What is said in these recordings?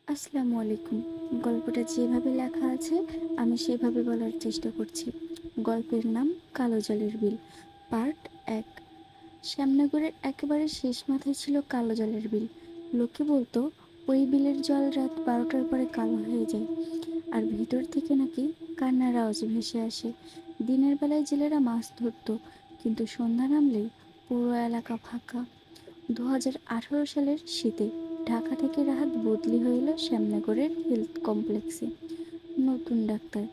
আসসালামু আলাইকুম। গল্পটা যেভাবে লেখা আছে আমি সেভাবে বলার চেষ্টা করছি। গল্পের নাম কালো জলের বিল, পার্ট ১। শ্যামনগরের একেবারে শেষ মাথায় ছিল কালো জলের বিল। লোকে বলতো ওই বিলের জল রাত ১২টার পরে কালো হয়ে যায়, আর ভিতর থেকে নাকি কান্নার আওয়াজ ভেসে আসে। দিনের বেলায় জেলেরা মাছ ধরতো, কিন্তু সন্ধ্যা নামলেই পুরো এলাকা ফাঁকা। ২০১৮ সালের শীতে ঢাকা থেকে রাহাত বদলি হয়ে এলো শ্যামনগরের হেলথ কমপ্লেক্সে। নতুন ডাক্তার,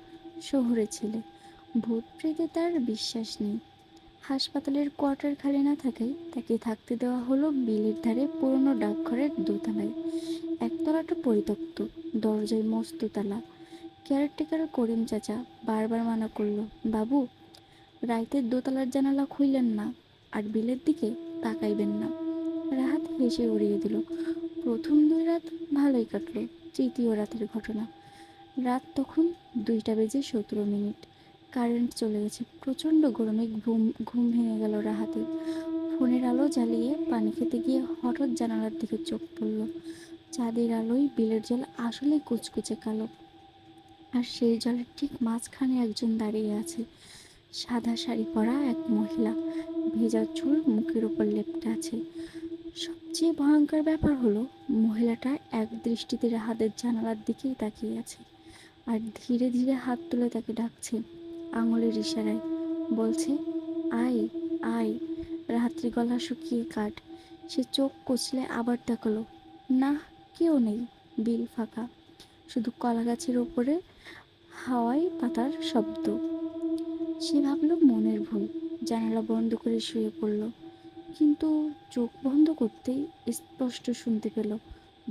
শহুরে ছেলে, ভূত প্রেতে তার বিশ্বাস নেই। হাসপাতালের কোয়ার্টার খালি না থাকায় তাকে থাকতে দেওয়া হলো বিলের ধারে পুরনো ডাকঘরের দোতলায়। একতলাটা পরিত্যক্ত, দরজায় মস্ত তালা। কেয়ারটেকার করিম চাচা বারবার মানা করলো, বাবু, রাইতের দোতলার জানালা খুইলেন না, আর বিলের দিকে তাকাইবেন না। রাহাত হেসে উড়িয়ে দিল। প্রথম ২ রাত ভালোই কাটলো। তৃতীয় রাতের ঘটনা। রাত তখন ২টা বেজে ১৭ মিনিট। কারেন্ট চলে গেছে। প্রচণ্ড গরমে ঘুম ঘুম ভেঙে গেল রাহাতের। ফোনের আলো জ্বালিয়ে পানি খেতে গিয়ে হঠাৎ জানালার দিকে চোখ পড়ল। চাঁদের আলোয় বিলের জল আসলেই কুচকুচে কালো, আর সেই জলের ঠিক মাঝখানে একজন দাঁড়িয়ে আছে। সাদা শাড়ি পরা এক মহিলা, ভেজা চুল মুখের ওপর লেপ্টে আছে। সবচেয়ে ভয়ঙ্কর ব্যাপার হলো, মহিলাটা এক দৃষ্টিতে রাহাতের জানালার দিকেই তাকিয়ে আছে, আর ধীরে ধীরে হাত তুলে তাকে ডাকছে, আঙুলের ইশারায়। বলছে, আয়, আয়। রাহাতের গলা শুকিয়ে কাঠ। সে চোখ কচলে আবার তাকালো। না, কেউ নেই। বিল ফাঁকা। শুধু কলা গাছের ওপরে হাওয়ায় পাতার শব্দ। সে ভাবল মনের ভুল, জানালা বন্ধ করে শুয়ে পড়ল। কিন্তু চোখ বন্ধ করতেই স্পষ্ট শুনতে পেল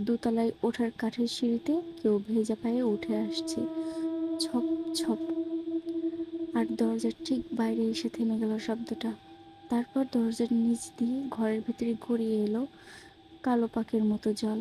দোতলায় ওঠার কাঠের সিঁড়িতে কেউ ভেজা পায়ে উঠে আসছে। ছপ ছপ। আর দরজার ঠিক বাইরে এসে থেমে গেল শব্দটা। তারপর দরজার নিচ দিয়ে ঘরের ভেতরে গড়িয়ে এলো কালো পাকের মতো জল।